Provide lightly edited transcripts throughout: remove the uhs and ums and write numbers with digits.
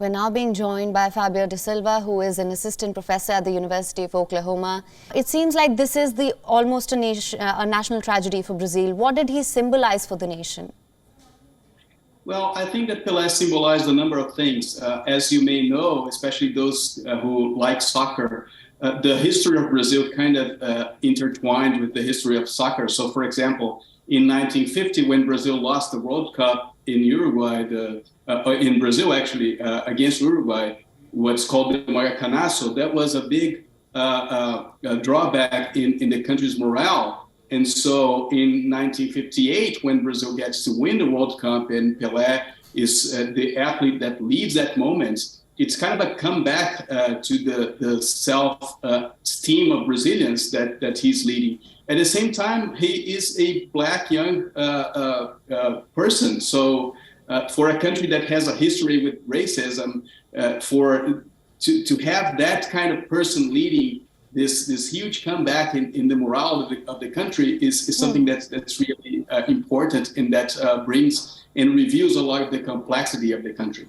We're now being joined by Fabio De Silva, who is an assistant professor at the University of Oklahoma. It seems like this is almost a national tragedy for Brazil. What did he symbolize for the nation? Well, I think that Pelé symbolized a number of things. As you may know, especially those who like soccer, the history of Brazil kind of intertwined with the history of soccer. So, for example, in 1950, when Brazil lost the World Cup in Uruguay, in Brazil actually, against Uruguay, what's called the Maracanazo, that was a big drawback in the country's morale. And so in 1958, when Brazil gets to win the World Cup and Pelé is the athlete that leads that moment, it's kind of a comeback to the self-esteem of Brazilians that he's leading. At the same time, he is a black young person. So for a country that has a history with racism, to have that kind of person leading this huge comeback in the morale of the country is something that's really important, and that brings and reveals a lot of the complexity of the country.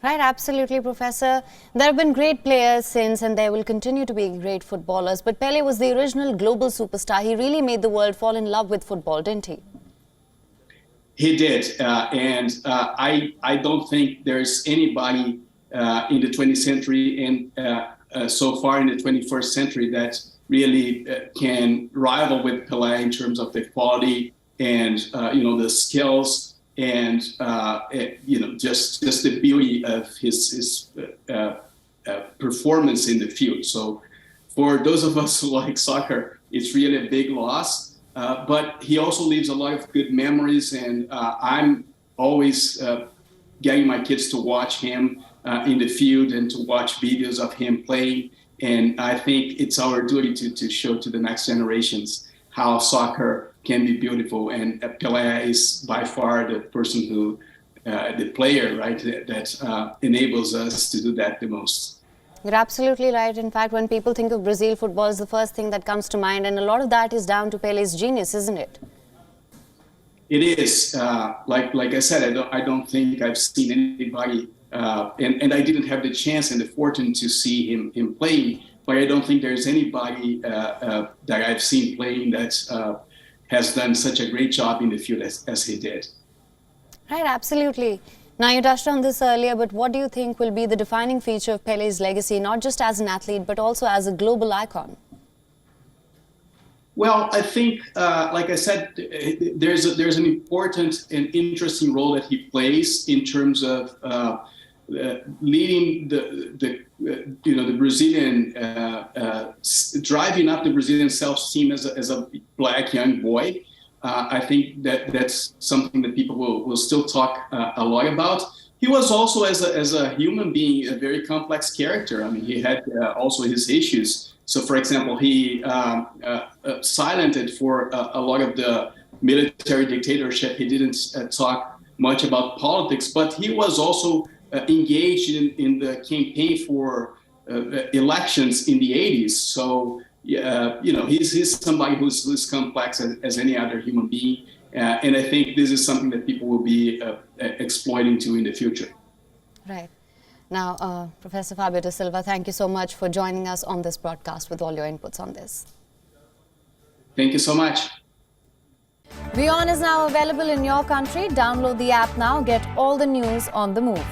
Right, absolutely, Professor. There have been great players since, and there will continue to be great footballers. But Pele was the original global superstar. He really made the world fall in love with football, didn't he? He did, and I don't think there's anybody in the 20th century and so far in the 21st century that really can rival with Pelé in terms of the quality and the skills and just the beauty of his performance in the field. So for those of us who like soccer, it's really a big loss. But he also leaves a lot of good memories, and I'm always getting my kids to watch him in the field and to watch videos of him playing. And I think it's our duty to show to the next generations how soccer can be beautiful. And Pelé is by far the person who, the player, right, that enables us to do that the most. You're absolutely right. In fact, when people think of Brazil, football is the first thing that comes to mind. And a lot of that is down to Pele's genius, isn't it? It is. Like I said, I don't think I've seen anybody, and I didn't have the chance and the fortune to see him playing, but I don't think there's anybody that I've seen playing that has done such a great job in the field as he did. Right, absolutely. Now, you touched on this earlier, but what do you think will be the defining feature of Pele's legacy, not just as an athlete, but also as a global icon? Well, I think, like I said, there's an important and interesting role that he plays in terms of leading the Brazilian, driving up the Brazilian self-esteem as a black young boy. I think that's something that people will still talk a lot about. He was also, as a human being, a very complex character. I mean, he had also his issues. So, for example, he silenced for a lot of the military dictatorship. He didn't talk much about politics, but he was also engaged in the campaign for elections in the 80s. So, he's somebody who's complex as any other human being. And I think this is something that people will be exploiting too in the future. Right. Now, Professor Fabio De Silva, thank you so much for joining us on this broadcast with all your inputs on this. Thank you so much. WION is now available in your country. Download the app now. Get all the news on the move.